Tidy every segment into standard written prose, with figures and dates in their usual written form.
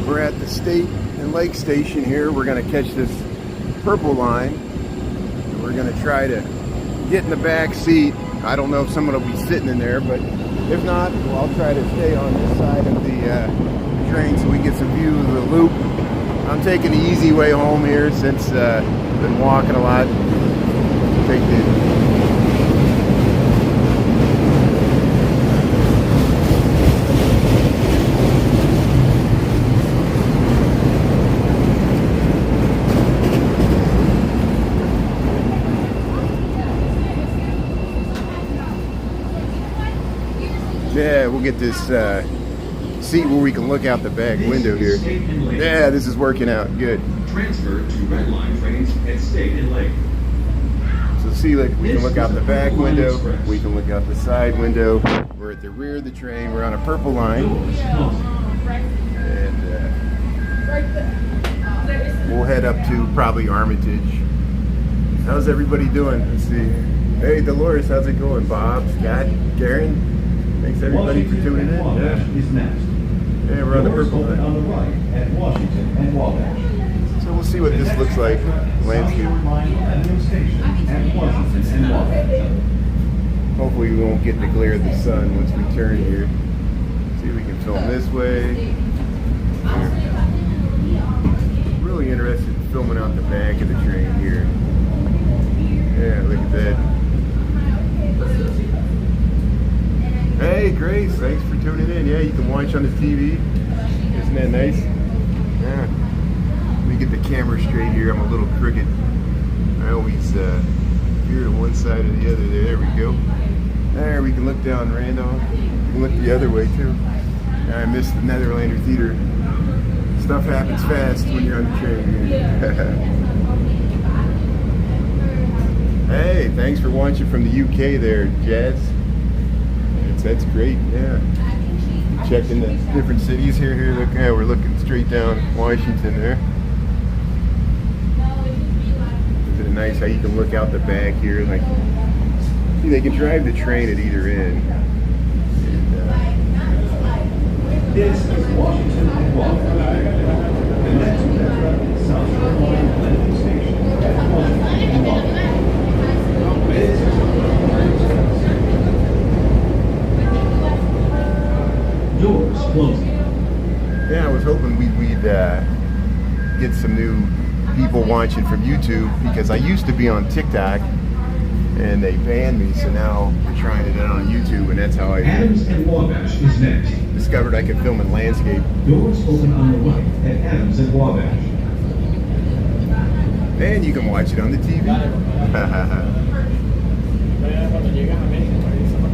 We're at the State and Lake Station here. We're going to catch this purple line. And we're going to try to get in the back seat. I don't know if someone will be sitting in there, but if not, well, I'll try to stay on this side of the train so we get some view of the loop. I'm taking the easy way home here since I've been walking a lot. Take the Yeah, we'll get this seat where we can look out the back window here. Yeah, this is working out good. Transfer to Red Line trains at State and Lake. So see, like, we can look out the back window, we can look out the side window. We're at the rear of the train. We're on a purple line, and we'll head up to probably Armitage. How's everybody doing? Let's see. Hey, Dolores, how's it going? Bob, Scott, Karen. Thanks everybody for tuning in. Yeah. Yeah, we're on the purple line. On the right at Washington and Wabash. So we'll see what this looks like. Landscape. Hopefully we won't get the glare of the sun once we turn here. See if we can film this way. Here. Really interested in filming out the back of the train here. Yeah, look at that. Hey Grace, thanks for tuning in. Yeah, you can watch on the TV. Isn't that nice? Yeah. Let me get the camera straight here. I'm a little crooked. I always veer to one side or the other. There we go. There, we can look down Randolph. We can look the other way too. I missed the Netherlander Theater. Stuff happens fast when you're on the train here. Hey, thanks for watching from the UK there, Jazz. That's great, yeah. Checking the different cities here. Look, yeah, we're looking straight down Washington there. Isn't it nice how you can look out the back here? Like, see, they can drive the train at either end. And, This is Washington and Wabash. The next metro is South Carolina Landing Station at Washington and Wabash. Doors closing. Yeah, I was hoping we'd get some new people watching from YouTube, because I used to be on TikTok and they banned me, so now we're trying it out on YouTube, and that's how I Adams and Wabash is next. discovered I could film in landscape. Doors open on the right at Adams and Wabash. And you can watch it on the TV.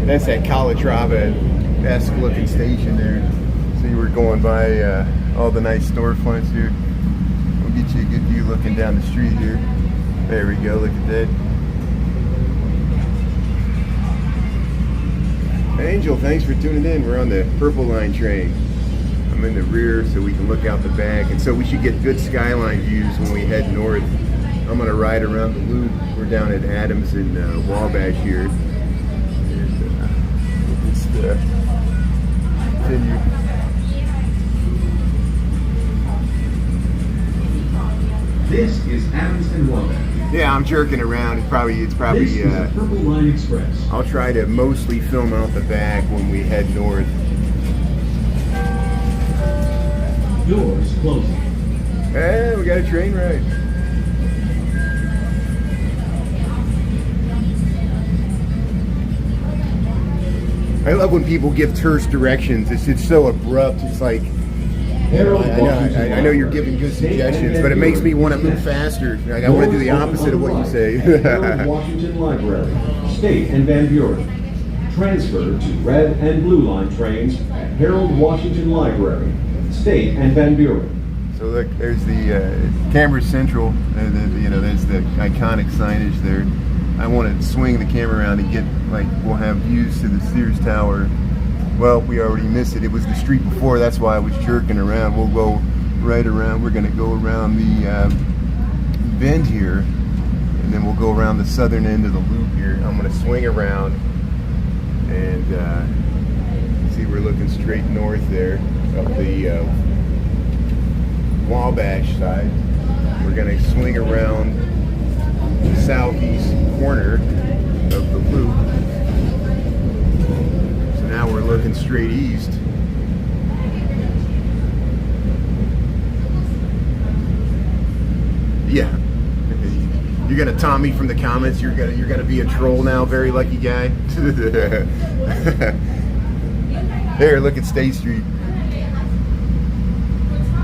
That's that Calatrava-esque looking station there. See, we're going by all the nice storefronts here. We'll get you a good view looking down the street here. There we go, look at that. Angel, thanks for tuning in. We're on the Purple Line train. I'm in the rear so we can look out the back, and so we should get good skyline views when we head north. I'm gonna ride around the loop. We're down at Adams and Wabash here. Continue. This is Adams and Wabash. Yeah, I'm jerking around. It's probably. This is the Purple Line Express. I'll try to mostly film out the back when we head north. Doors closing. Hey, we got a train ride. I love when people give terse directions. It's so abrupt. It's like, I know you're giving good suggestions, but it makes me want to move faster. Like, I want to do the opposite of what you say. Harold Washington Library, State and Van Buren. Transfer to Red and Blue Line trains at Harold Washington Library, State and Van Buren. So look, there's the Camera Central, and there's the iconic signage there. I want to swing the camera around and get, like, we'll have views to the Sears Tower. Well, we already missed it. It was the street before, that's why I was jerking around. We'll go right around. We're going to go around the bend here, and then we'll go around the southern end of the loop here. I'm going to swing around, and see, we're looking straight north there, up the Wabash side. We're going to swing around the southeast corner of the loop. So now we're looking straight east. Yeah. You're gonna Tommy from the comments. You're gonna be a troll now. Very lucky guy. There, look at State Street.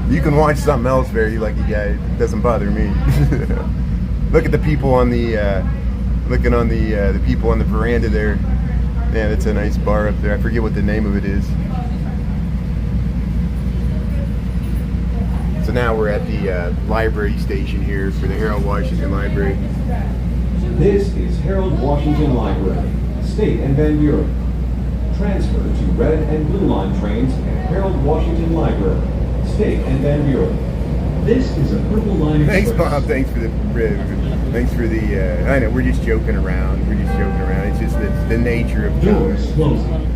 You can watch something else. Very lucky guy. It doesn't bother me. Look at the people on the the people on the veranda there. Man, it's a nice bar up there. I forget what the name of it is. So now we're at the library station here for the Harold Washington Library. This is Harold Washington Library, State and Van Buren. Transfer to red and blue line trains at Harold Washington Library, State and Van Buren. This is a purple line Thanks, express. Bob. Thanks for the. I know we're just joking around. It's just the nature of Doors things. closing.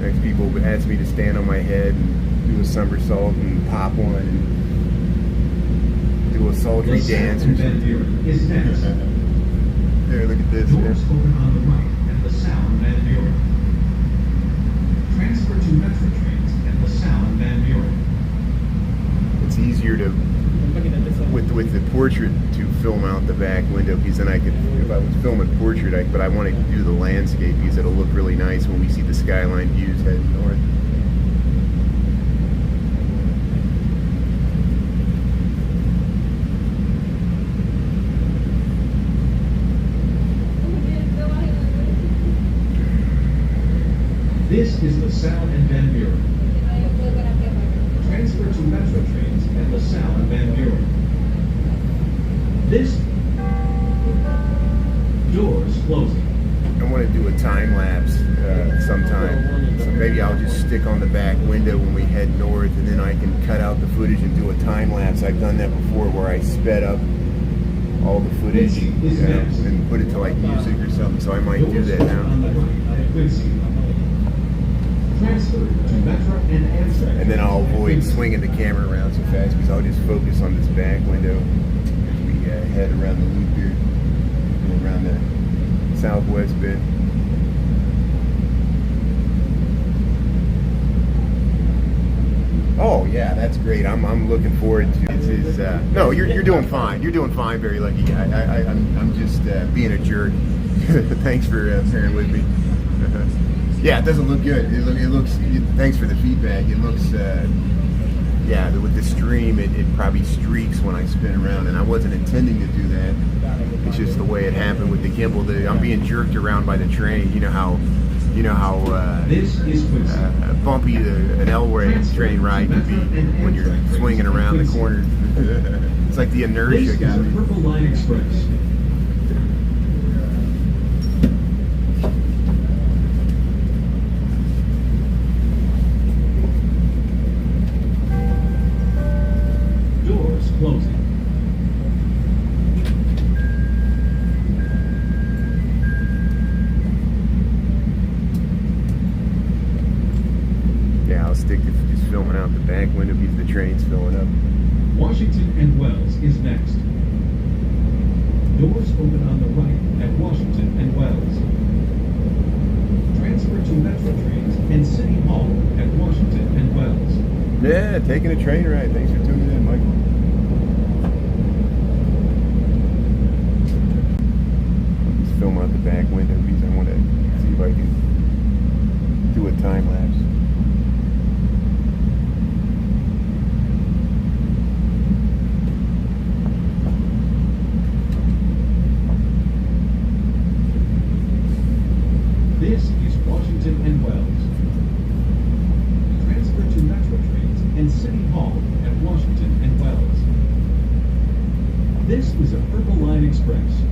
Next, people ask me to stand on my head and do a somersault and pop one and do a sultry dance or Van something. Buren is next. There, look at this. Doors open on the right at the Sound Van Buren. Transfer to Metro trains at the Sound Van Buren. It's easier to with the portrait to film out the back window, because then I could, if I was filming portrait, but I wanted to do the landscape because it'll look really nice when we see the skyline views heading north. This is the Sound and Van Buren. Transfer to Metro trains at the Sound and Van Buren. This doors closing. I want to do a time lapse sometime. So maybe I'll just stick on the back window when we head north, and then I can cut out the footage and do a time lapse. I've done that before, where I sped up all the footage, and put it to like music or something. So I might do that now. Transfer to Metro and Amtrak. And then I'll avoid swinging the camera around so fast, because I'll just focus on this back window as we head around the loop here, and around the southwest bit. Oh yeah, that's great. I'm looking forward to it. No, you're doing fine. You're doing fine, very lucky guy. I'm just being a jerk. Thanks for bearing with me. Yeah, it doesn't look good. It looks. Thanks for the feedback. It looks. Yeah, with the stream, it probably streaks when I spin around, and I wasn't intending to do that. It's just the way it happened with the gimbal. I'm being jerked around by the train. You know how This is bumpy an L-way train ride can be when you're swinging around the corner. It's like the inertia This is got a me. Purple Line Express. Doors closing. Yeah, I'll stick to just filming out the back window because the train's filling up. Washington and Wells is next. Doors open on the right at Washington and Wells. Transfer to Metro trains and City Hall at Washington and Wells. Yeah, taking a train ride. Thanks for tuning in, Michael. I'll just film out the back window because I want to see if I can do a time lapse. This is Washington and Wells. Transfer to Metro trains and City Hall at Washington and Wells. This is a Purple Line Express.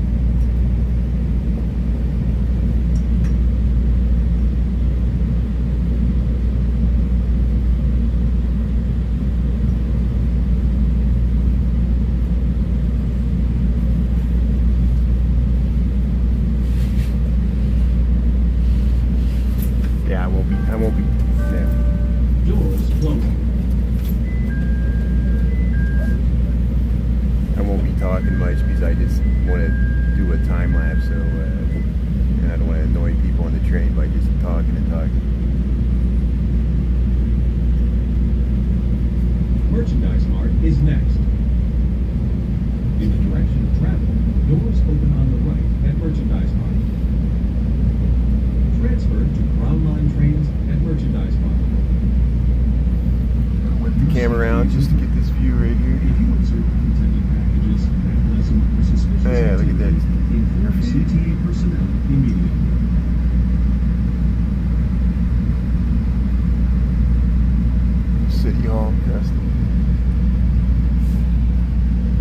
time lapse, so I don't want to annoy people on the train by just talking and talking. Merchandise Mart is next. In the direction of travel, doors open on the right at Merchandise Mart. Transfer to Crown Line trains at Merchandise Mart. Whip the camera around just to get this view right here. If you observe unattended packages, vandalism, or suspicious Yeah, look at that. activity, inform CTA personnel immediately. City Hall, Custom.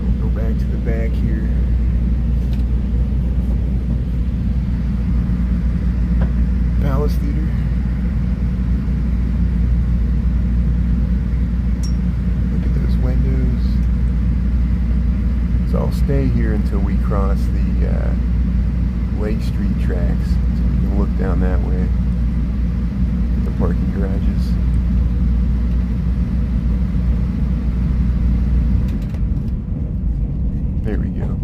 We'll go back to the back here. Palace Theater. Look at those windows. So I'll stay here until we cross the Lake Street tracks, so we can look down that way at the parking garages. There we go.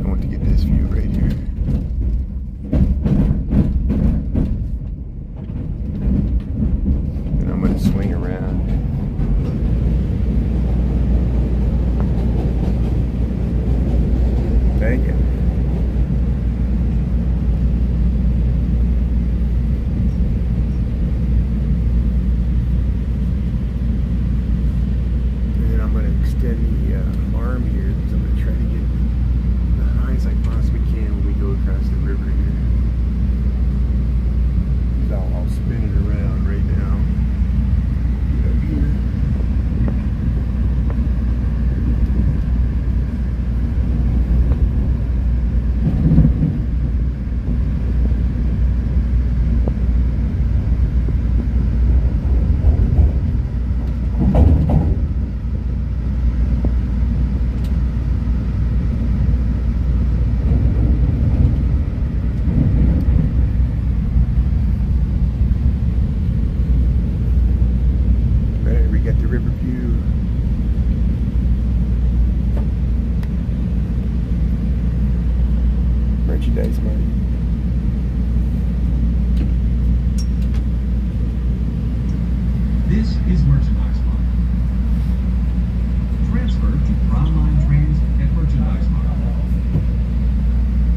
I want to get this view right here. And I'm going to swing around. Thank you. And then I'm going to extend the arm here because I'm going to try to get the high as I possibly can when we go across the river here. So I'll spin it around right now. Get up here. Merchandise Mart. This is Merchandise Mart. Transfer to Crown Line trains at Merchandise Mart.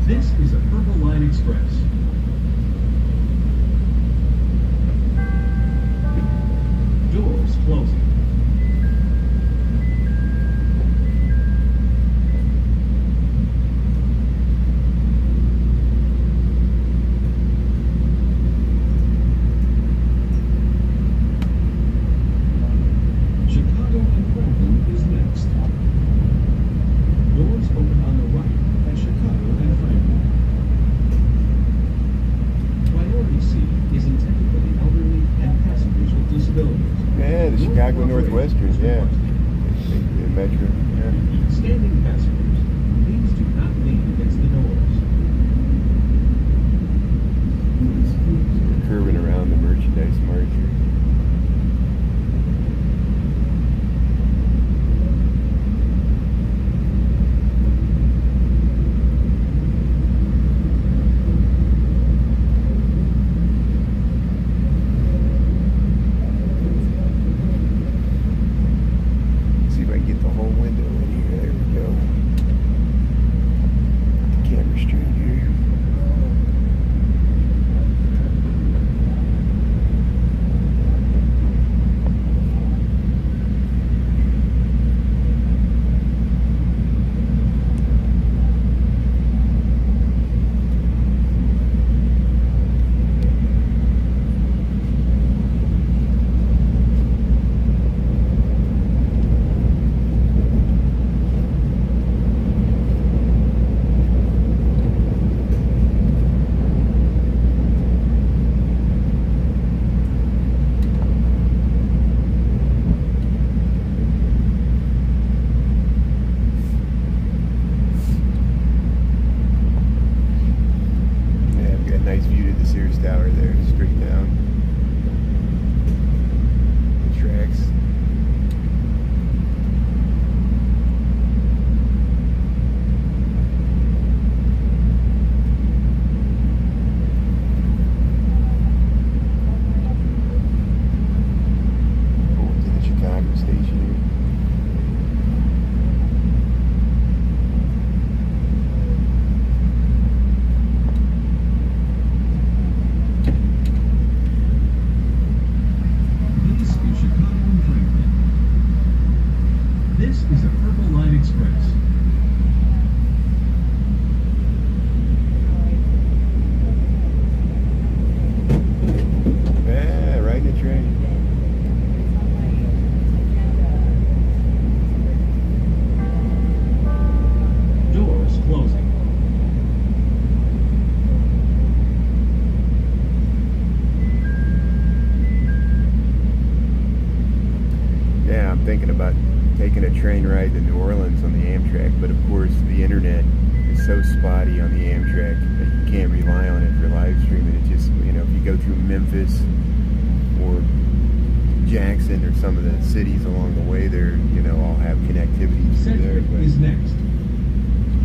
This is a Purple Line Express. Doors closing. Yeah, the Chicago Northwestern, yeah. The Metro, yeah. Standing passengers, please do not lean against the doors. We're curving around the Merchandise Mart here. Tower there, straight down the tracks. I'm thinking about taking a train ride to New Orleans on the Amtrak, but of course the internet is so spotty on the Amtrak that you can't rely on it for live streaming. It just, you know, if you go through Memphis or Jackson or some of the cities along the way there, you know, I'll have connectivity through there, but is next.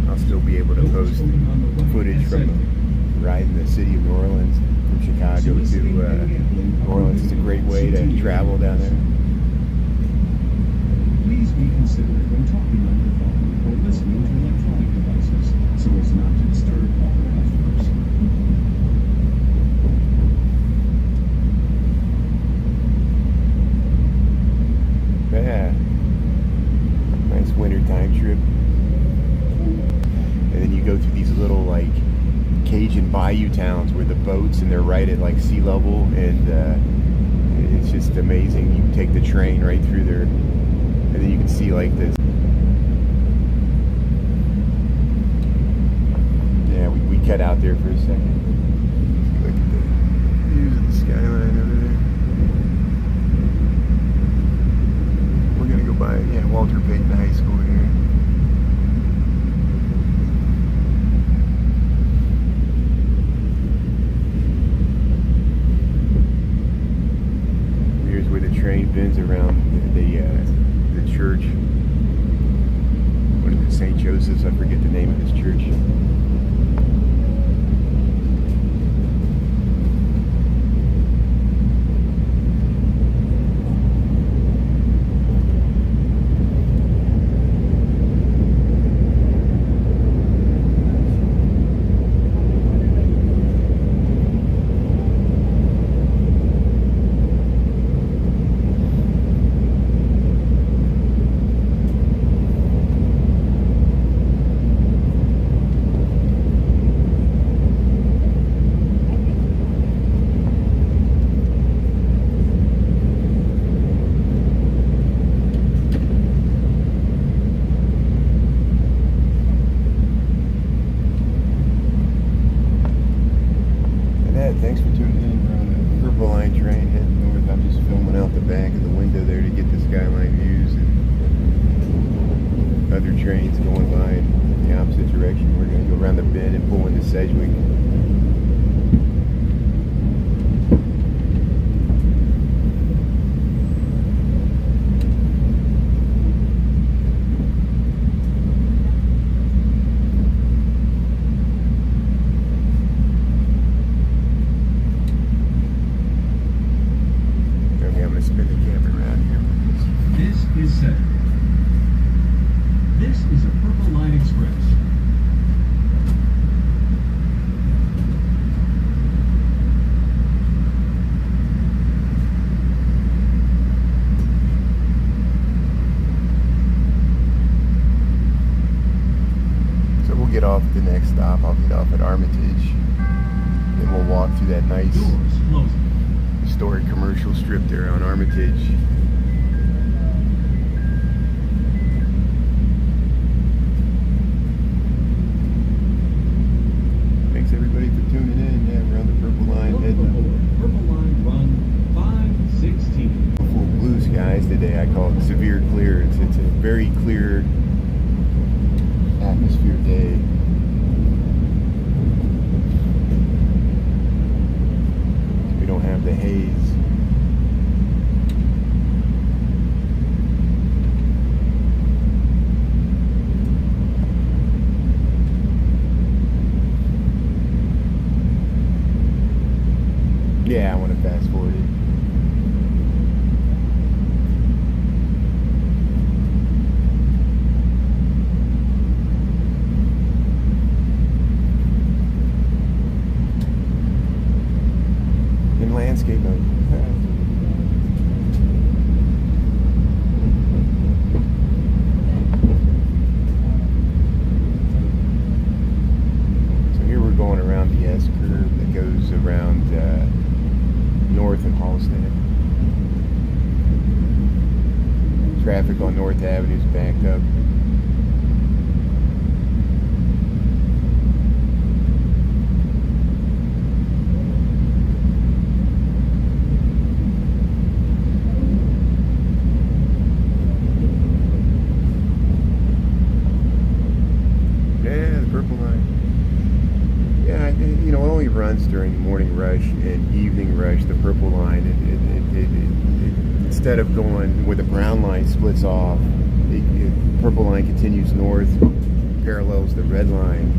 I'll still be able to post footage from the ride in the city of New Orleans from Chicago to New Orleans. It's a great way to travel down there. Please be considerate when talking on your phone or listening to electronic devices so as not to disturb other customers. Yeah, nice wintertime trip. And then you go through these little like Cajun bayou towns where the boats and they're right at like sea level, and it's just amazing. You take the train right through there, and then you can see like this. Yeah, we cut out there for a second. Look at the views of the skyline over there. We're gonna go by, yeah, Walter Payton High School here. Here's where the train bends around the church. What is it, St. Joseph's? I forget the name of this church. Thanks for tuning in. We're on the Purple Line train heading north. I'm just filming out the back of the window there to get the skyline views and other trains going by in the opposite direction. We're going to go around the bend and pull into Sedgwick. Spin the camera around here. This is set. This is a Purple Line Express. So we'll get off at the next stop. I'll get off at Armitage. Then we'll walk through that nice Doors closing. historic commercial strip there on Armitage. Thanks everybody for tuning in. Yeah, we're on the Purple Line heading up. Purple Line run 516. Full blue skies today. I call it severe clear. It's a very clear atmosphere day. We don't have the haze. Yeah, I want to fast forward it. In landscape mode. So here we're going around the S curve that goes around North and Halstead. Traffic on North Avenue is backed up. during the morning rush and evening rush, the purple line, instead of going where the brown line splits off, purple line continues north, parallels the red line,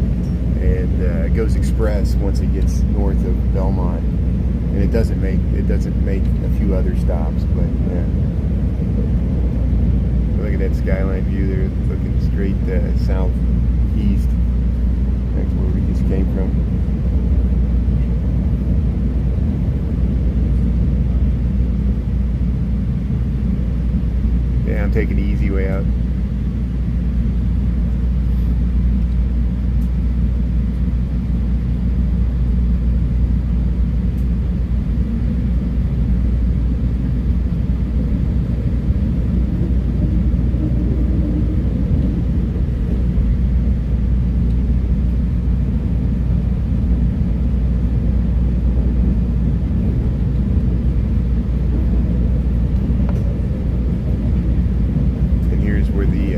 and goes express once it gets north of Belmont. And it doesn't make a few other stops, but yeah. Look at that skyline view there, looking straight southeast. That's where we just came from. Yeah, I'm taking the easy way out.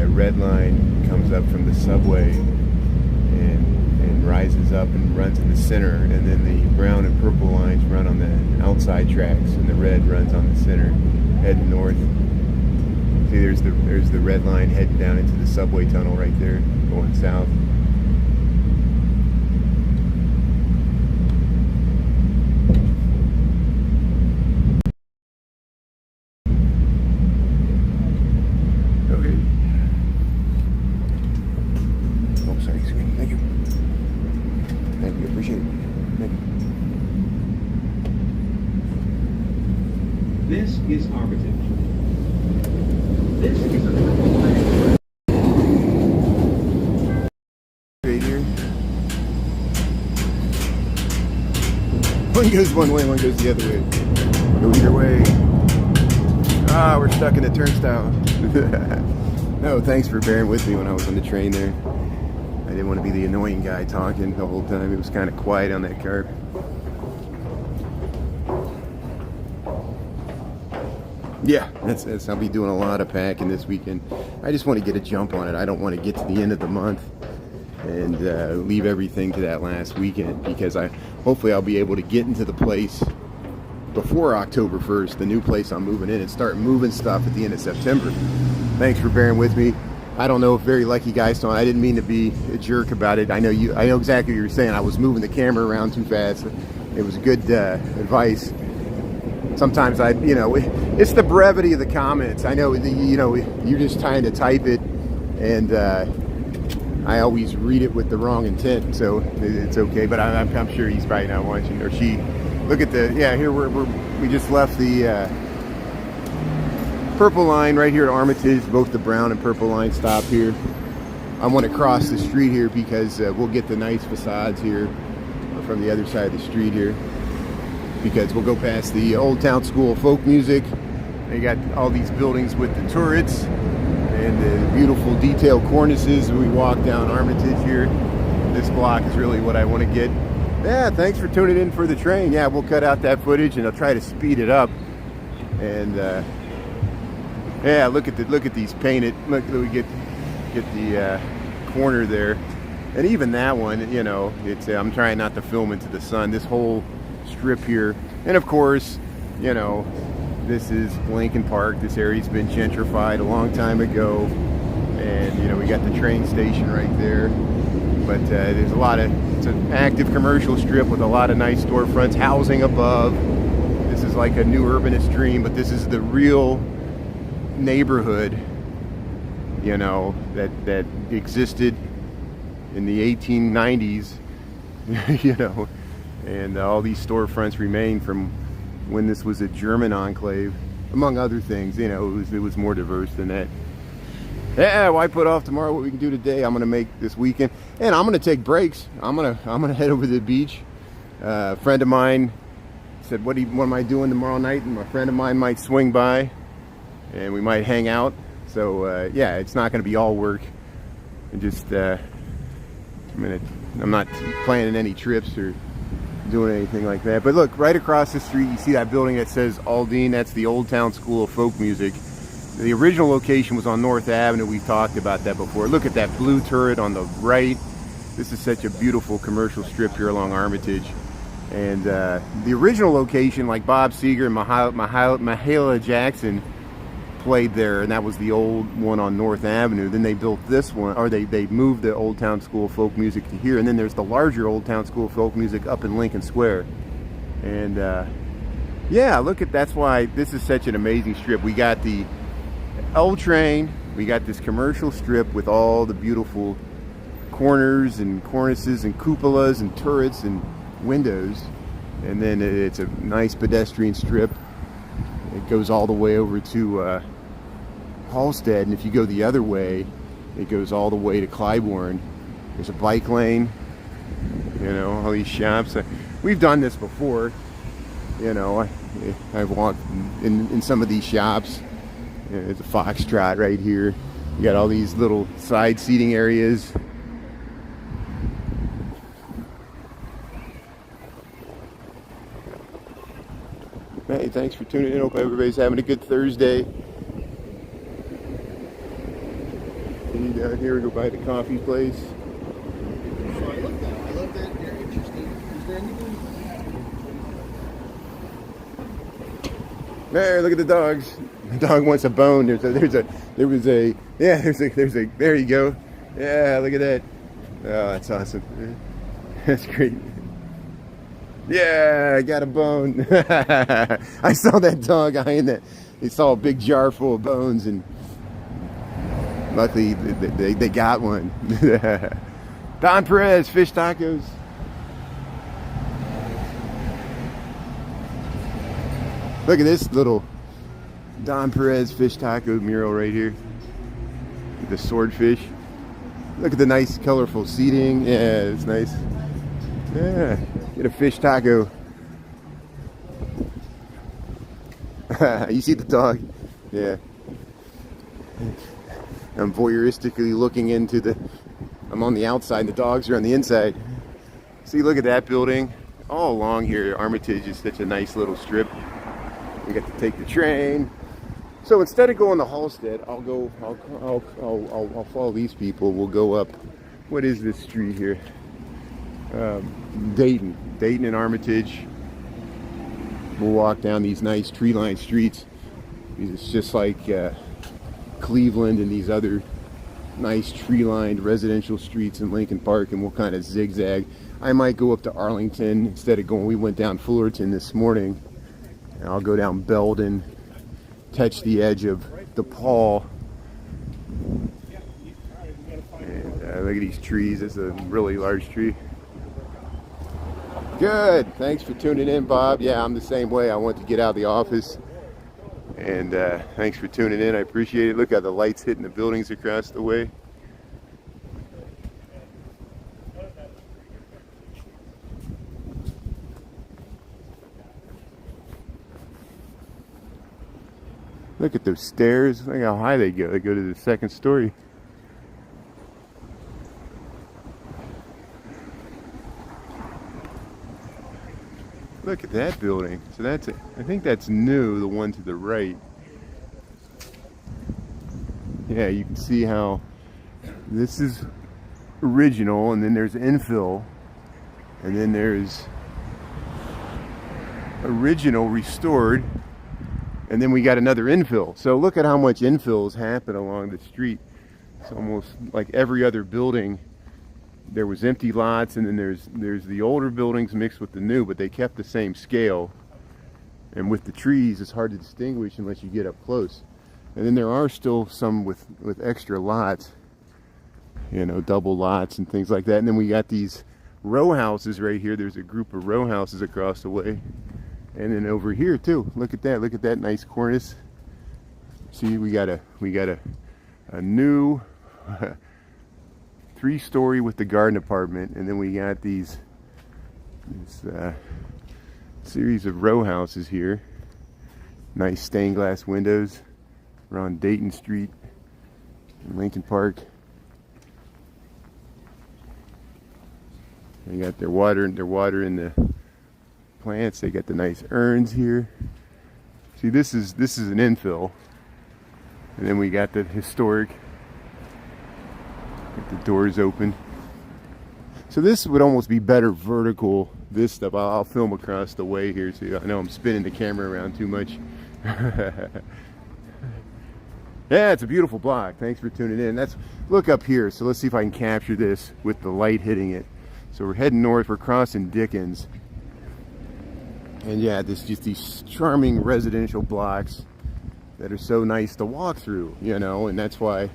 Red line comes up from the subway and rises up and runs in the center, and then the brown and purple lines run on the outside tracks, and the red runs on the center, heading north. See, there's the red line heading down into the subway tunnel right there, going south. This is Armitage. This is a right here. One goes one way, one goes the other way. Go either way. Ah, we're stuck in the turnstile. No, thanks for bearing with me when I was on the train there. I didn't want to be the annoying guy talking the whole time. It was kind of quiet on that car. Yeah, that's I'll be doing a lot of packing this weekend. I just want to get a jump on it. I don't want to get to the end of the month and leave everything to that last weekend, because hopefully I'll be able to get into the place before October 1st, the new place I'm moving in, and start moving stuff at the end of September. Thanks for bearing with me. I don't know if Very Lucky Guys know. I didn't mean to be a jerk about it. I know exactly what you were saying. I was moving the camera around too fast. It was good advice. Sometimes it's the brevity of the comments. I know, you're just trying to type it, and I always read it with the wrong intent, so it's okay. But I'm sure he's probably not watching, or she. Look at here we just left the purple line right here at Armitage. Both the brown and purple line stop here. I want to cross the street here because we'll get the nice facades here from the other side of the street here, because we'll go past the Old Town School of Folk Music. They got all these buildings with the turrets and the beautiful detailed cornices. We walk down Armitage here. This block is really what I want to get. Yeah, thanks for tuning in for the train. Yeah, we'll cut out that footage and I'll try to speed it up. And yeah, look at these painted. Look, we get the corner there, and even that one. It's I'm trying not to film into the sun. This whole strip here, and of course, this is Lincoln Park. This area's been gentrified a long time ago, and we got the train station right there. But there's it's an active commercial strip with a lot of nice storefronts, housing above. This is like a new urbanist dream, but this is the real neighborhood, that existed in the 1890s, and all these storefronts remain from when this was a German enclave, among other things. It was more diverse than that. Yeah, why put off tomorrow what we can do today? I'm gonna make this weekend, and I'm gonna take breaks. I'm gonna head over to the beach. A friend of mine said, what am I doing tomorrow night? And my friend of mine might swing by, and we might hang out. So yeah, it's not gonna be all work. And just I'm not planning any trips or doing anything like that. But look, right across the street, you see that building that says Aldine. That's the Old Town School of Folk Music. The original location was on North Avenue. We've talked about that before. Look at that blue turret on the right. This is such a beautiful commercial strip here along Armitage. And the original location, like Bob Seger and Mahalia Jackson played there, and that was the old one on North Avenue. Then they built this one, or they moved the Old Town School of Folk Music to here, and then there's the larger Old Town School of Folk Music up in Lincoln Square. And yeah, look at, that's why this is such an amazing strip. We got the L train, we got this commercial strip with all the beautiful corners and cornices and cupolas and turrets and windows, and then it's a nice pedestrian strip. It goes all the way over to Halstead, and if you go the other way, it goes all the way to Clybourne. There's a bike lane, you know, all these shops. We've done this before, you know. I've walked in some of these shops. You know, there's a Foxtrot right here. You got all these little side seating areas. Hey, thanks for tuning in. Hope everybody's having a good Thursday. Can you down here go by the coffee place? So I love that. Very interesting. Is there anything? There, look at the dogs. The dog wants a bone. There you go. Yeah, look at that. Oh, that's awesome. That's great. Yeah, I got a bone. I saw that dog eyeing that. He saw a big jar full of bones, and luckily they got one. Don Perez, fish tacos. Look at this little Don Perez fish taco mural right here. The swordfish. Look at the nice colorful seating. Yeah, it's nice. Yeah, get a fish taco. You see the dog? Yeah. I'm voyeuristically looking into the, I'm on the outside and the dogs are on the inside. See, look at that building. All along here, Armitage is such a nice little strip. We got to take the train. So instead of going to Halstead, I'll follow these people. We'll go up, what is this street here? Dayton and Armitage. We'll walk down these nice tree-lined streets. It's just like Cleveland and these other nice tree-lined residential streets in Lincoln Park, and we'll kind of zigzag. I might go up to Arlington instead of going. We went down Fullerton this morning, and I'll go down Belden, touch the edge of DePaul. And look at these trees. It's a really large tree. Good. Thanks for tuning in, Bob. Yeah, I'm the same way. I want to get out of the office. And thanks for tuning in. I appreciate it. Look at the lights hitting the buildings across the way. Look at those stairs. Look how high they go. They go to the second story. Look at that building. So that's it. I think that's new, the one to the right. Yeah, you can see how this is original, and then there's infill, and then there's original restored, and then we got another infill. So look at how much infills happen along the street. It's almost like every other building. There was empty lots, and then there's the older buildings mixed with the new, but they kept the same scale. And with the trees, it's hard to distinguish unless you get up close. And then there are still some with extra lots, you know, double lots and things like that. And then we got these row houses right here. There's a group of row houses across the way. And then over here too. Look at that. Look at that nice cornice. See, we got a new 3-story with the garden apartment, and then we got this series of row houses here. Nice stained glass windows. We're on Dayton Street in Lincoln Park. They got their water in the plants. They got the nice urns here. See, this is an infill, and then we got the historic. Get the doors open. So this would almost be better vertical this stuff. I'll film across the way here, so I know I'm spinning the camera around too much. Yeah, it's a beautiful block. Thanks for tuning in. Look up here. So let's see if I can capture this with the light hitting it. So we're heading north. We're crossing Dickens. And yeah, just these charming residential blocks that are so nice to walk through, you know, and that's why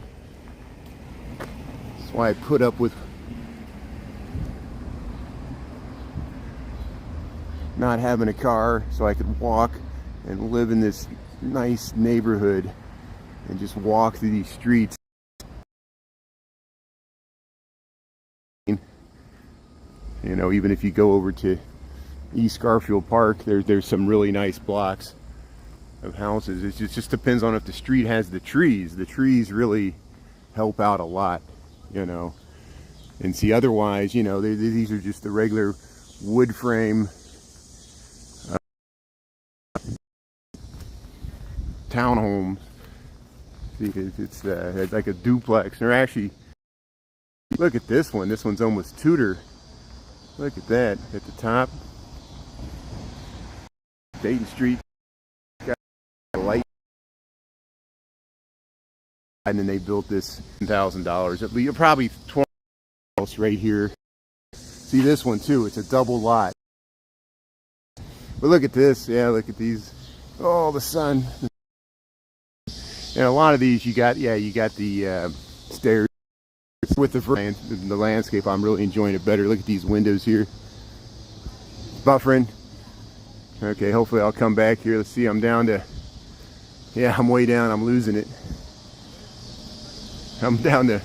I put up with not having a car, so I could walk and live in this nice neighborhood and just walk through these streets. You know, even if you go over to East Garfield Park, there's some really nice blocks of houses. It just depends on if the street has the trees. The trees really help out a lot, you know. And see, otherwise, you know, these are just the regular wood frame townhomes. See, it's like a duplex. Or actually, look at this one. This one's almost Tudor. Look at that at the top. Dayton Street. Got a light. And then they built this $1,000. It'll be probably $20 right here. See this one too. It's a double lot. But look at this. Yeah, look at these. Oh, the sun. And a lot of these, you got the stairs with the landscape. I'm really enjoying it better. Look at these windows here. Buffering. Okay, hopefully I'll come back here. Let's see, I'm down to, yeah, I'm way down. I'm losing it. I'm down to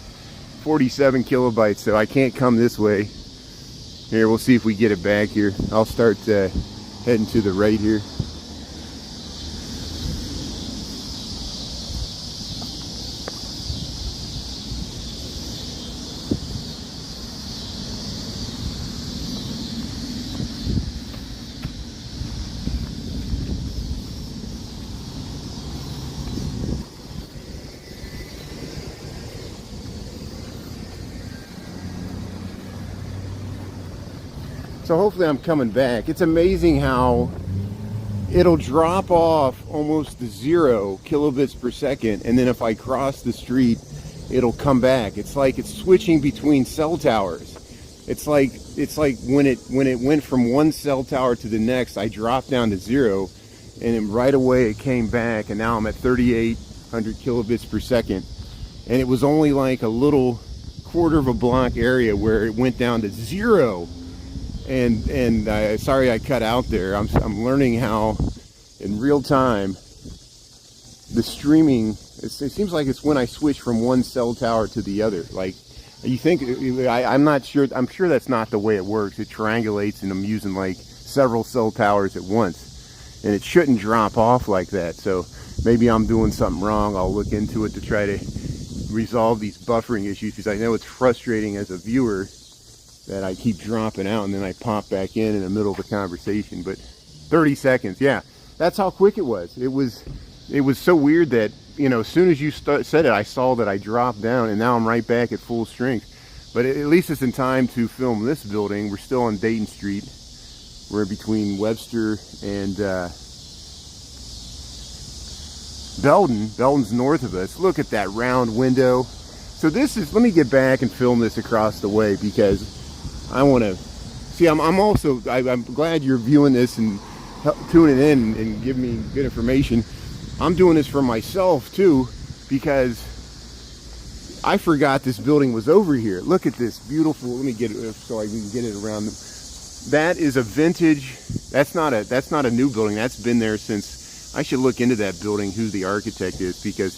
47 kilobytes, so I can't come this way. Here, we'll see if we get it back here. I'll start heading to the right here. So hopefully I'm coming back. It's amazing how it'll drop off almost to 0 kilobits per second, and then if I cross the street, it'll come back. It's like it's switching between cell towers. It's like when it went from one cell tower to the next, I dropped down to 0, and then right away it came back, and now I'm at 3,800 kilobits per second. And it was only like a little quarter of a block area where it went down to 0. And sorry I cut out there. I'm learning how in real time the streaming, it seems like it's when I switch from one cell tower to the other. Like, you think, I'm not sure, I'm sure that's not the way it works. It triangulates, and I'm using like several cell towers at once, and it shouldn't drop off like that. So maybe I'm doing something wrong. I'll look into it to try to resolve these buffering issues, because I know it's frustrating as a viewer that I keep dropping out and then I pop back in the middle of the conversation. But 30 seconds, yeah, that's how quick it was. It was so weird that, you know, as soon as you said it, I saw that I dropped down, and now I'm right back at full strength. But at least it's in time to film this building. We're still on Dayton Street. We're between Webster and Belden. Belden's north of us. Look at that round window. So this is, let me get back and film this across the way, because I want to see. I'm glad you're viewing this and tuning in and giving me good information. I'm doing this for myself too, because I forgot this building was over here. Look at this beautiful. Let me get it so I can get it around. That is a vintage. That's not a new building. That's been there since. I should look into that building, who the architect is, because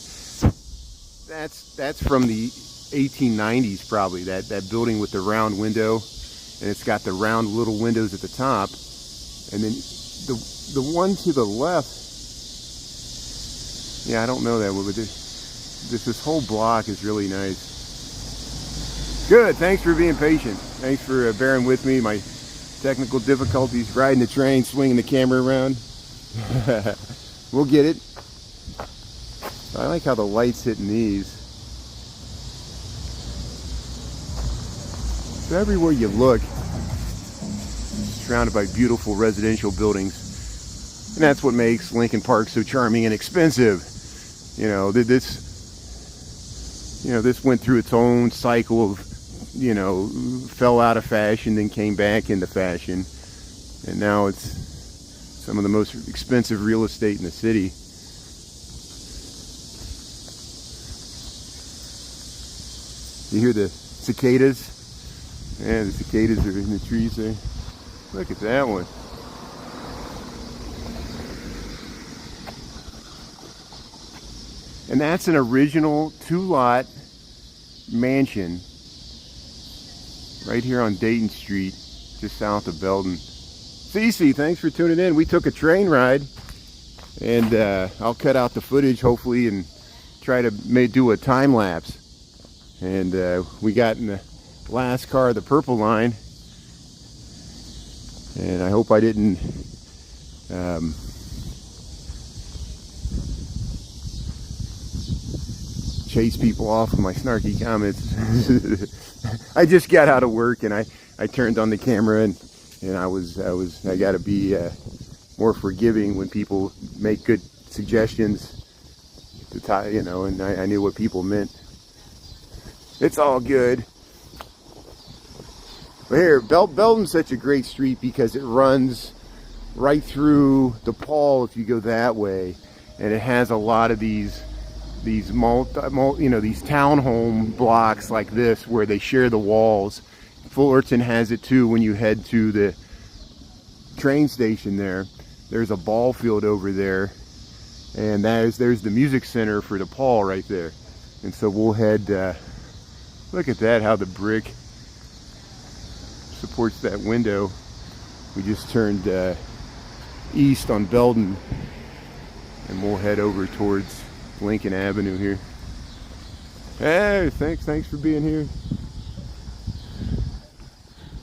that's from the 1890s probably. That building with the round window. And it's got the round little windows at the top, and then the one to the left, yeah, I don't know that one, but this whole block is really nice. Good, thanks for being patient. Thanks for bearing with me. My technical difficulties, riding the train, swinging the camera around. We'll get it. I like how the light's hitting these. So everywhere you look, surrounded by beautiful residential buildings. And that's what makes Lincoln Park so charming and expensive. You know, this went through its own cycle of, you know, fell out of fashion, then came back into fashion. And now it's some of the most expensive real estate in the city. You hear the cicadas? Yeah, the cicadas are in the trees there. Look at that one. And that's an original 2-lot mansion right here on Dayton Street, just south of Belden. Cece, thanks for tuning in. We took a train ride, and I'll cut out the footage hopefully and try to do a time lapse. And we got in the last car, the purple line, and I hope I didn't chase people off with my snarky comments. I just got out of work and I turned on the camera, and I got to be more forgiving when people make good suggestions to you know, and I knew what people meant. It's all good. But here, Belden's such a great street because it runs right through DePaul if you go that way, and it has a lot of these these townhome blocks like this where they share the walls. Fullerton has it too. When you head to the train station there's a ball field over there, and there's the music center for DePaul right there. And so we'll head, look at that, how the brick supports that window. We just turned east on Belden, and we'll head over towards Lincoln Avenue here. Hey, thanks for being here.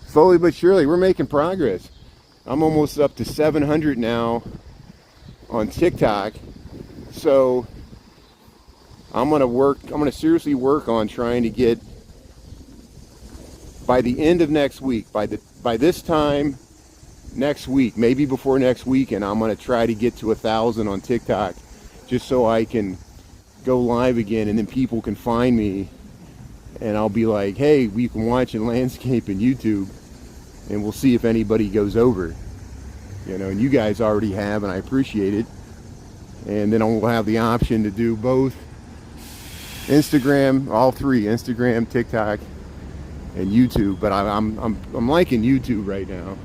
Slowly but surely, we're making progress. I'm almost up to 700 now on TikTok. So I'm gonna seriously work on trying to get, by the end of next week, by this time next week, maybe before next weekend, I'm gonna try to get to 1,000 on TikTok, just so I can go live again, and then people can find me, and I'll be like, hey, we can watch in landscape and YouTube, and we'll see if anybody goes over, you know. And you guys already have, and I appreciate it. And then we'll have the option to do both Instagram, all three, Instagram, TikTok, and YouTube. But I'm liking YouTube right now.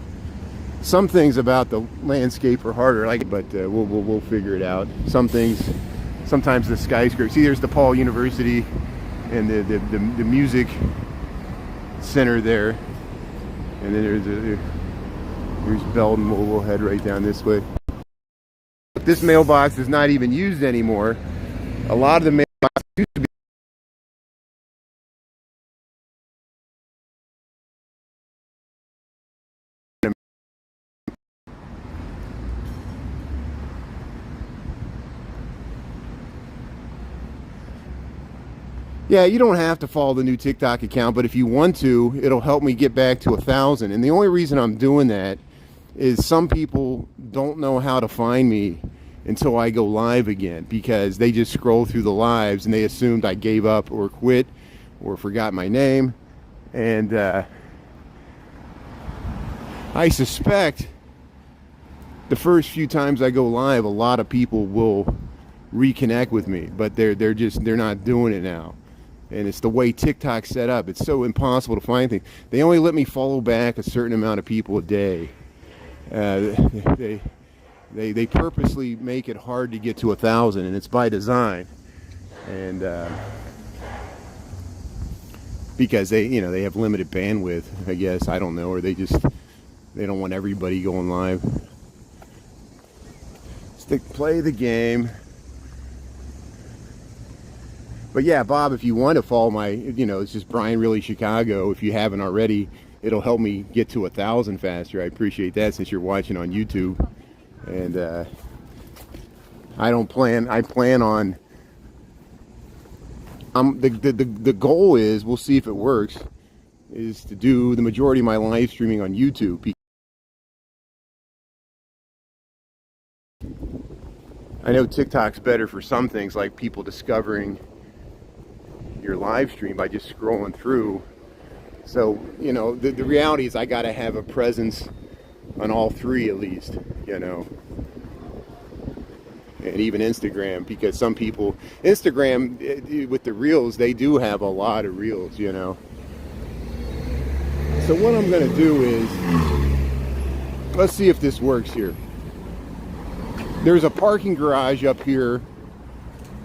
Some things about the landscape are harder, but we'll figure it out. Some things, sometimes the skyscraper. See, there's DePaul University and the music center there, and then there's Belden. We'll head right down this way. This mailbox is not even used anymore. A lot of the mailboxes used to be. Yeah, you don't have to follow the new TikTok account, but if you want to, it'll help me get back to 1,000. And the only reason I'm doing that is some people don't know how to find me until I go live again, because they just scroll through the lives and they assumed I gave up or quit or forgot my name. And I suspect the first few times I go live, a lot of people will reconnect with me, but they're not doing it now. And it's the way TikTok's set up. It's so impossible to find things. They only let me follow back a certain amount of people a day. They purposely make it hard to get to 1,000, and it's by design. And because they have limited bandwidth, I guess, I don't know, or they don't want everybody going live. Play the game. But yeah, Bob, if you want to follow my, it's just Brian Really Chicago. If you haven't already, it'll help me get to 1,000 faster. I appreciate that, since you're watching on YouTube. And I plan on, the goal is, we'll see if it works, is to do the majority of my live streaming on YouTube. I know TikTok's better for some things, like people discovering your live stream by just scrolling through. So, you know, the reality is I got to have a presence on all three at least, you know. And even Instagram, because some people, Instagram with the reels, they do have a lot of reels, you know. So what I'm going to do is, let's see if this works here. There's a parking garage up here,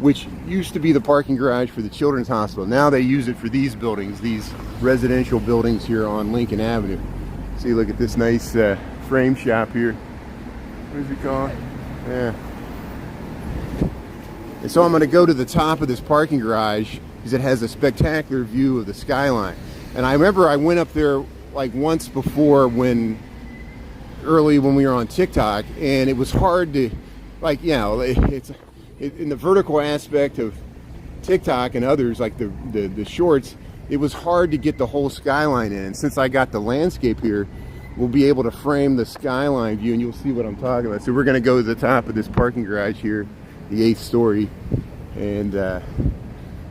which used to be the parking garage for the Children's Hospital. Now they use it for these buildings, these residential buildings here on Lincoln Avenue. See, look at this nice frame shop here. What is it called? Yeah. And so I'm going to go to the top of this parking garage because it has a spectacular view of the skyline. And I remember I went up there like once before early when we were on TikTok, and it was hard to, like, you know, in the vertical aspect of TikTok and others, like the shorts, it was hard to get the whole skyline in. And since I got the landscape here, we'll be able to frame the skyline view, and you'll see what I'm talking about. So we're going to go to the top of this parking garage here, the 8th story, and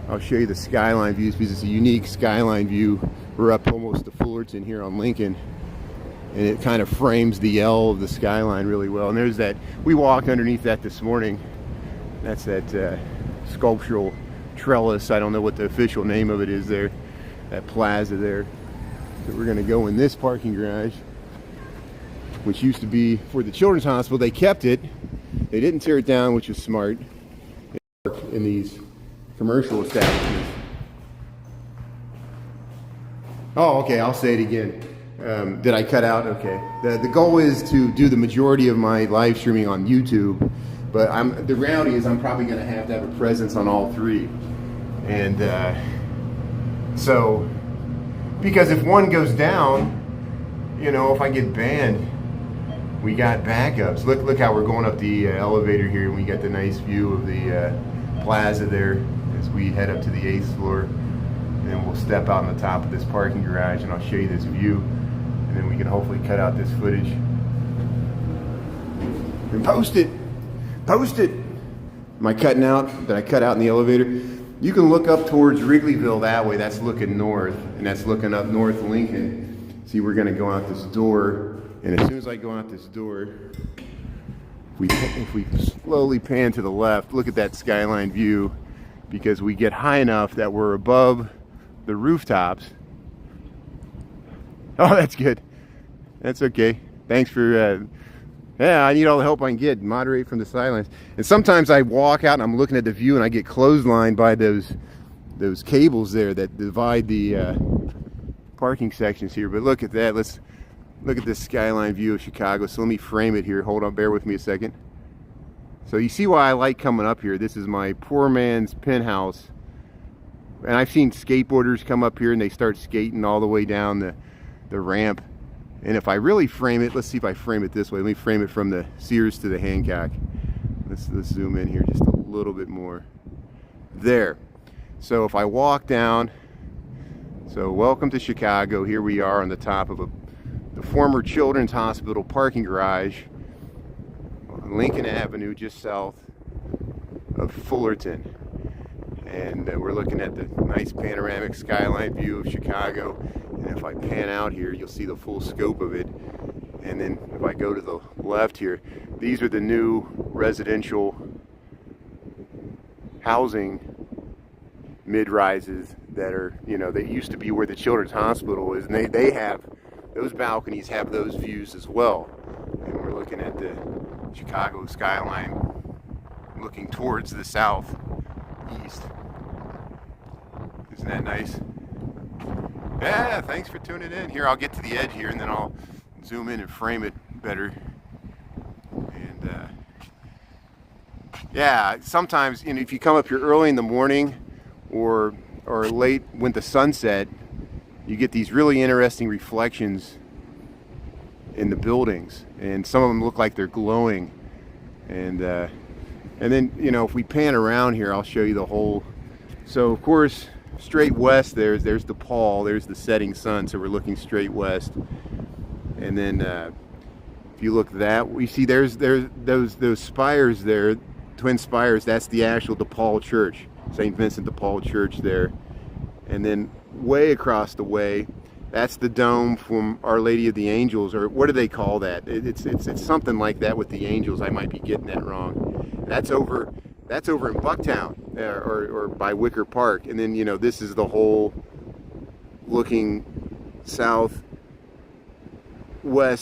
I'll show you the skyline views because it's a unique skyline view. We're up almost to Fullerton here on Lincoln, and it kind of frames the L of the skyline really well. And there's that, we walked underneath that this morning. That's that sculptural trellis. I don't know what the official name of it is there, that plaza there. So we're going to go in this parking garage, which used to be for the Children's Hospital. They kept it. They didn't tear it down, which is smart, in these commercial establishments. Oh, okay, I'll say it again. Did I cut out? Okay. The goal is to do the majority of my live streaming on YouTube, but the reality is I'm probably going to have a presence on all three. And so, because if one goes down, you know, if I get banned, we got backups. Look how we're going up the elevator here, and we got the nice view of the plaza there as we head up to the 8th floor. And then we'll step out on the top of this parking garage, and I'll show you this view, and then we can hopefully cut out this footage and post it. Am I cutting out? Did I cut out in the elevator? You can look up towards Wrigleyville that way. That's looking north, and that's looking up North Lincoln. See, we're going to go out this door. And as soon as I go out this door, if we slowly pan to the left, look at that skyline view, because we get high enough that we're above the rooftops. Oh, that's good. That's okay. Thanks for, yeah, I need all the help I can get. Moderate from the sidelines. And sometimes I walk out and I'm looking at the view and I get clotheslined by those cables there that divide the parking sections here. But look at that. Let's look at this skyline view of Chicago. So let me frame it here. Hold on, bear with me a second. So you see why I like coming up here. This is my poor man's penthouse. And I've seen skateboarders come up here and they start skating all the way down the ramp. And if I really frame it, let's see if I frame it this way. Let me frame it from the Sears to the Hancock. Let's zoom in here just a little bit more. There. So if I walk down, so welcome to Chicago. Here we are on the top of the former Children's Hospital parking garage on Lincoln Avenue, just south of Fullerton. And we're looking at the nice panoramic skyline view of Chicago. And if I pan out here, you'll see the full scope of it. And then if I go to the left here, these are the new residential housing mid-rises that are, you know, they used to be where the Children's Hospital is. And they have, those balconies have those views as well. And we're looking at the Chicago skyline looking towards the southeast. Isn't that nice? Yeah, thanks for tuning in. Here, I'll get to the edge here and then I'll zoom in and frame it better. And yeah, sometimes, you know, if you come up here early in the morning or late when the sunset, you get these really interesting reflections in the buildings, and some of them look like they're glowing. And then, you know, if we pan around here, I'll show you the whole. So of course, straight west there's DePaul, there's the setting sun, so we're looking straight west. And then if you look that, we see there's those spires there. Twin Spires, that's the actual DePaul Church, St. Vincent de Paul Church there. And then way across the way, that's the dome from Our Lady of the Angels, or what do they call that? It's something like that with the angels. I might be getting that wrong. That's over in Bucktown, or by Wicker Park. And then, you know, this is the whole looking southwest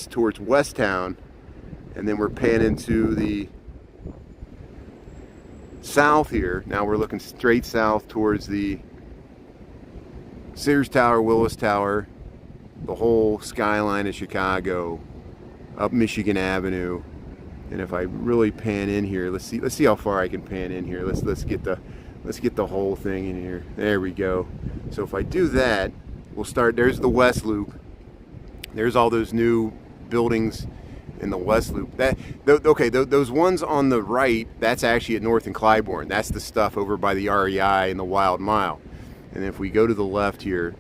towards Westtown, and then we're panning to the south here. Now we're looking straight south towards the Sears Tower, Willis Tower, the whole skyline of Chicago, up Michigan Avenue. And if I really pan in here, let's see how far I can pan in here. Let's get the whole thing in here. There we go. So if I do that, we'll start. There's the West Loop. There's all those new buildings in the West Loop. Those ones on the right, that's actually at North and Clybourne. That's the stuff over by the REI and the Wild Mile. And if we go to the left here,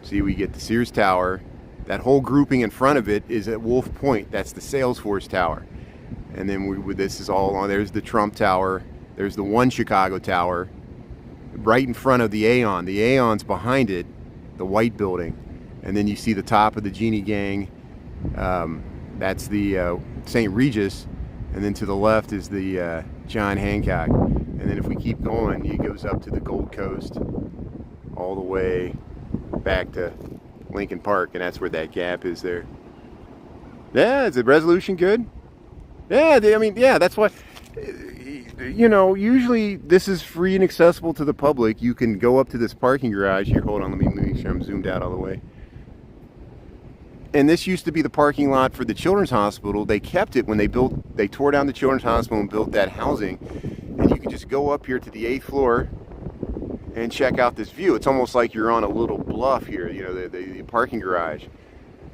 see, we get the Sears Tower. That whole grouping in front of it is at Wolf Point. That's the Salesforce Tower. And then this is all on. There's the Trump Tower. There's the One Chicago Tower. Right in front of the Aeon. The Aeon's behind it, the white building. And then you see the top of the Genie Gang. That's the St. Regis. And then to the left is the John Hancock. And then if we keep going, it goes up to the Gold Coast, all the way back to Lincoln Park, and that's where that gap is there. Yeah, is the resolution good? Yeah, I mean, yeah, that's what, you know, usually this is free and accessible to the public. You can go up to this parking garage here. Hold on, let me make sure I'm zoomed out all the way. And this used to be the parking lot for the Children's Hospital. They kept it when they tore down the Children's Hospital and built that housing. And you can just go up here to the 8th floor and check out this view. It's almost like you're on a little bluff here, you know, the parking garage.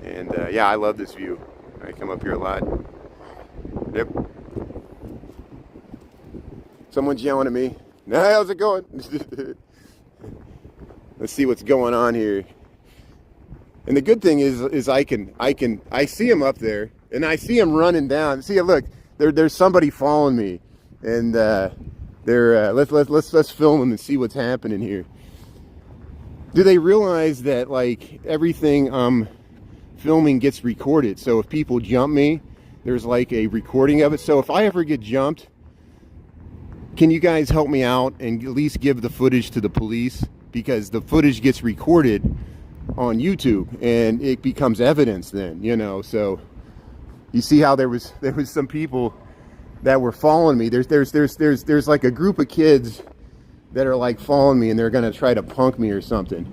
And yeah, I love this view. I come up here a lot. Yep. Someone's yelling at me. How's it going? Let's see what's going on here. And the good thing is I see him up there, and I see him running down. See, look, there's somebody following me, and let's film them and see what's happening here. Do they realize that, like, everything I'm filming gets recorded? So if people jump me, there's like a recording of it. So if I ever get jumped, can you guys help me out and at least give the footage to the police? Because the footage gets recorded on YouTube and it becomes evidence then, you know. So you see how there was some people that were following me. There's like a group of kids that are like following me, and they're gonna try to punk me or something.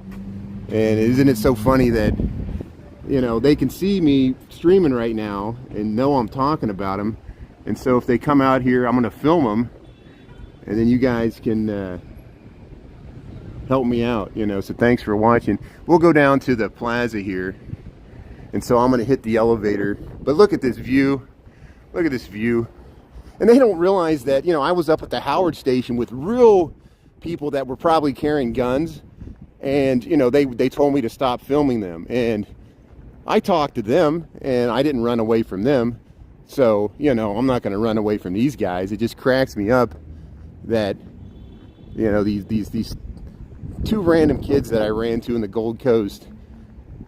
And isn't it so funny that, you know, they can see me streaming right now and know I'm talking about them. And so if they come out here, I'm gonna film them, and then you guys can help me out, you know. So thanks for watching. We'll go down to the plaza here, and so I'm gonna hit the elevator. But look at this view. Look at this view. And they don't realize that, you know, I was up at the Howard station with real people that were probably carrying guns, and, you know, they told me to stop filming them, and I talked to them, and I didn't run away from them. So, you know, I'm not going to run away from these guys. It just cracks me up that, you know, these two random kids that I ran to in the Gold Coast,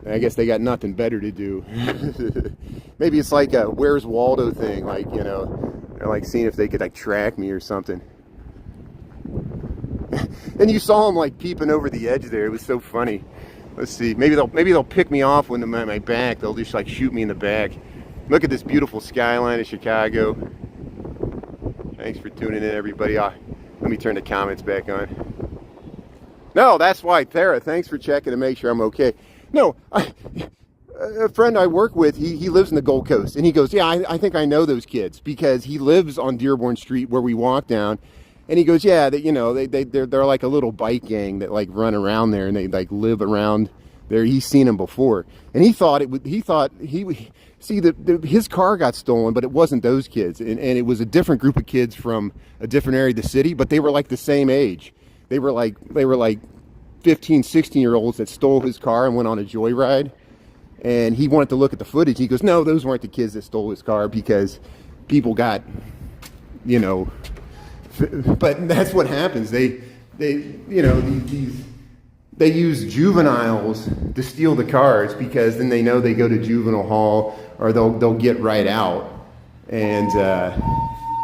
I guess they got nothing better to do. Maybe it's like a Where's Waldo thing, like, you know, they're like seeing if they could like track me or something. And you saw them like peeping over the edge there. It was so funny. Let's see. Maybe they'll pick me off when I'm at my back. They'll just like shoot me in the back. Look at this beautiful skyline of Chicago. Thanks for tuning in, everybody. Let me turn the comments back on. No, that's why, Thera. Thanks for checking to make sure I'm okay. No, a friend I work with, he lives in the Gold Coast, and he goes, yeah, I think I know those kids, because he lives on Dearborn Street where we walk down, and he goes, yeah, you know, they're like a little bike gang that like run around there, and they like live around there. He's seen them before, and his car got stolen, but it wasn't those kids, and it was a different group of kids from a different area of the city, but they were like the same age. They were like 15, 16-year-olds that stole his car and went on a joyride. And he wanted to look at the footage. He goes, no, those weren't the kids that stole his car, because people got you know, but that's what happens. They you know, they use juveniles to steal the cars, because then they know they go to juvenile hall, or they'll get right out, and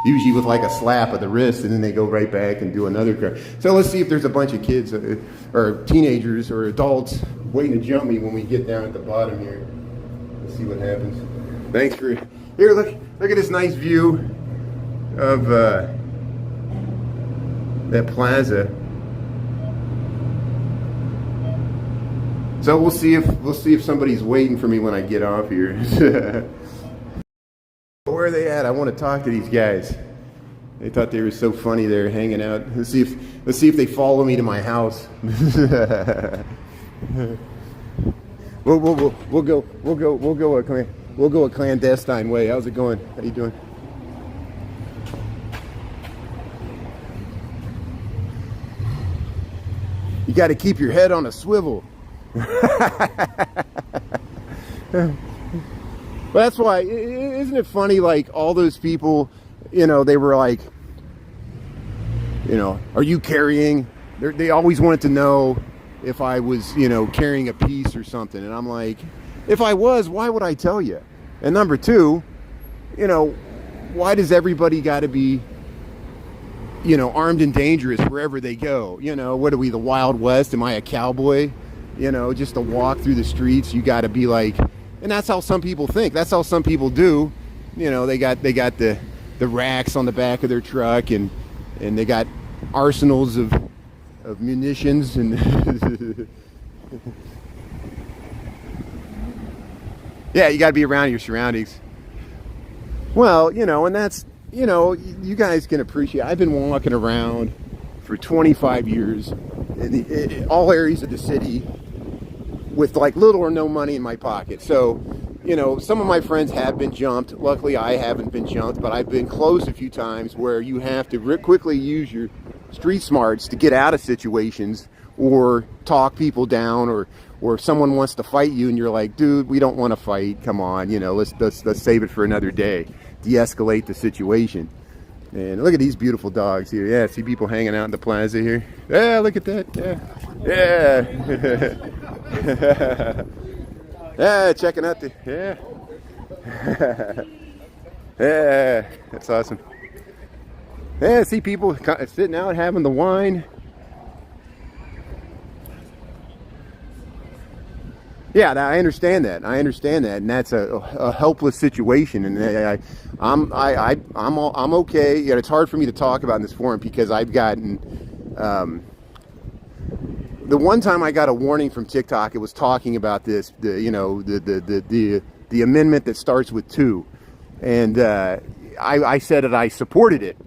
usually with like a slap of the wrist, and then they go right back and do another car. So let's see if there's a bunch of kids or teenagers or adults waiting to jump me when we get down at the bottom here. Let's see what happens. Thanks for here. Look at this nice view of that plaza. So we'll see if somebody's waiting for me when I get off here. Where are they at? I want to talk to these guys. They thought they were so funny. They're hanging out. Let's see if they follow me to my house. We'll go a clandestine way. How's it going? How you doing? You got to keep your head on a swivel. Well, that's why, isn't it funny, like all those people, you know, they were like, you know, are you carrying? They always wanted to know if I was, you know, carrying a piece or something. And I'm like, if I was, why would I tell you? And number two, you know, why does everybody got to be, you know, armed and dangerous wherever they go? You know, what are we, the Wild West? Am I a cowboy? You know, just to walk through the streets, you got to be like, and that's how some people think. That's how some people do. You know, they got the racks on the back of their truck, and they got arsenals of munitions and yeah, you got to be around your surroundings. Well, you know, and that's, you know, you guys can appreciate. I've been walking around for 25 years in all areas of the city with like little or no money in my pocket. So, you know, some of my friends have been jumped. Luckily, I haven't been jumped, but I've been close a few times where you have to quickly use your street smarts to get out of situations, or talk people down, or if someone wants to fight you and you're like, dude, we don't want to fight. Come on, you know, let's save it for another day. De-escalate the situation. And look at these beautiful dogs here. Yeah, see people hanging out in the plaza here. Yeah, look at that. Yeah. Yeah. Yeah, checking out the, yeah. Yeah, that's awesome. Yeah, see people sitting out having the wine. Yeah, I understand that. And that's a helpless situation. And I'm okay. Yeah, it's hard for me to talk about in this forum because I've gotten the one time I got a warning from TikTok. It was talking about this, the amendment that starts with 2, and I said that I supported it,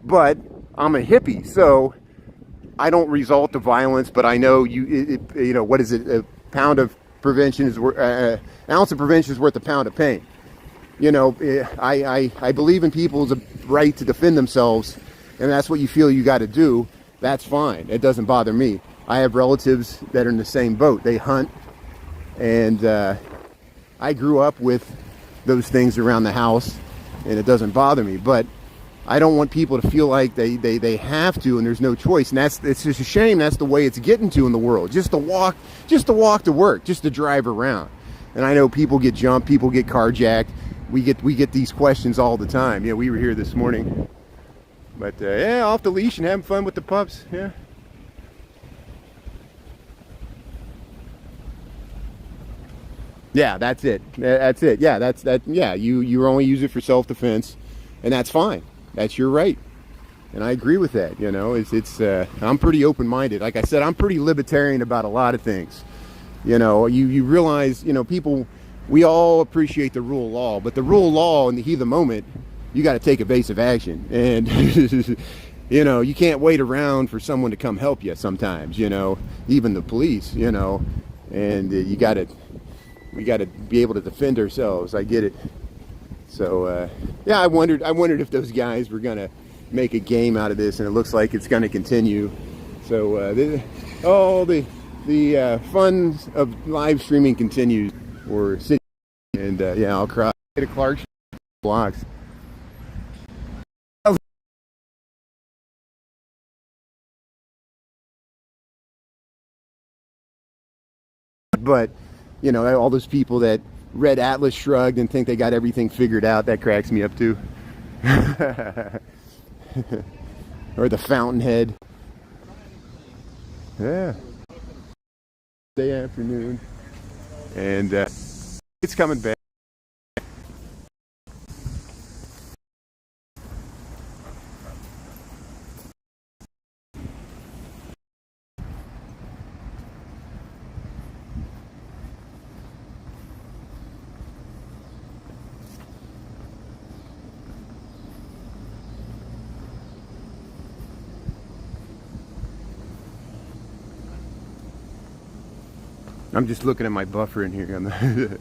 but I'm a hippie, so I don't resort to violence. But I know you know, what is it? A pound of prevention is worth an ounce of prevention is worth a pound of pain. You know, I believe in people's right to defend themselves, and that's what you feel you got to do. That's fine. It doesn't bother me. I have relatives that are in the same boat. They hunt, and I grew up with those things around the house, and it doesn't bother me. But I don't want people to feel like they have to, and there's no choice. And it's just a shame. That's the way it's getting to in the world. Just to walk to work, just to drive around. And I know people get jumped, people get carjacked. We get these questions all the time. Yeah, we were here this morning. But yeah, off the leash and having fun with the pups. Yeah. Yeah, that's it. That's it. Yeah, that's that. Yeah, you only use it for self-defense, and that's fine. That's your right, and I agree with that. You know, it's I'm pretty open-minded. Like I said, I'm pretty libertarian about a lot of things. You know, you realize, you know, people, we all appreciate the rule of law, but the rule of law in the heat of the moment, you got to take evasive action, and you know, you can't wait around for someone to come help you. Sometimes, you know, even the police, you know, and we got to be able to defend ourselves. I get it. So yeah, I wondered if those guys were gonna make a game out of this, and it looks like it's gonna continue. So the fun of live streaming continues. Or sitting, and yeah, I'll cry to Clark blocks. But, you know, all those people that read Atlas Shrugged and think they got everything figured out, that cracks me up too. Or the Fountainhead. Yeah. Day afternoon. And it's coming back. I'm just looking at my buffer in here.